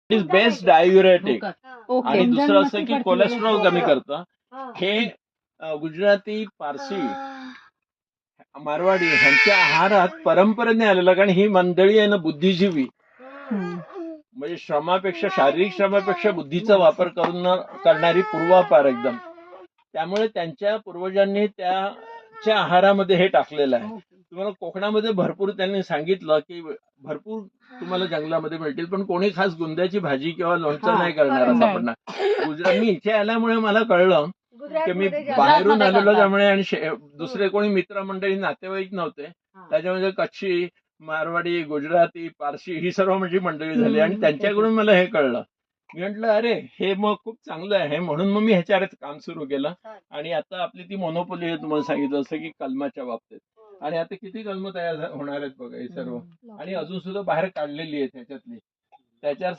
Is best diuretic okay. आणि दुसरं असं की कोलेस्ट्रॉल कमी करतं. हे गुजराती, पारसी, मारवाडी ह्यांच्या आहारात परंपरेने आलेलं, कारण ही मंडळी आहे ना बुद्धिजीवी, म्हणजे श्रमापेक्षा, शारीरिक श्रमापेक्षा बुद्धीचा वापर करून करणारी पूर्वापार एकदम. त्यामुळे त्यांच्या पूर्वजांनी त्याच्या आहारामध्ये हे टाकलेलं आहे. तुम्हाला कोकणामध्ये भरपूर त्यांनी सांगितलं की भरपूर तुम्हाला जंगलामध्ये मिळतील, पण कोणी खास गुंद्याची भाजी किंवा लोणचं नाही करणार असं म्हणणार. गुजरात मी इथे आल्यामुळे मला कळलं की मी बाहेरून आलेलो त्यामुळे, आणि दुसरे कोणी मित्रमंडळी नातेवाईक नव्हते, त्याच्यामध्ये कच्छी, मारवाडी, गुजराती, पारशी ही सर्व माझी मंडळी झाली आणि त्यांच्याकडून मला हे कळलं. मी म्हटलं अरे हे मग खूप चांगलं आहे, म्हणून मग मी ह्याच्यावर काम सुरू केलं. आणि आता आपली ती मोनोपोली आहे, तुम्हाला सांगितलं असं की कलमाच्या बाबतीत. आणि आता किती कलम तयार होणार आहेत बघा हे सर्व, आणि अजून सुद्धा बाहेर काढलेली आहेत ह्याच्यातली. त्याच्या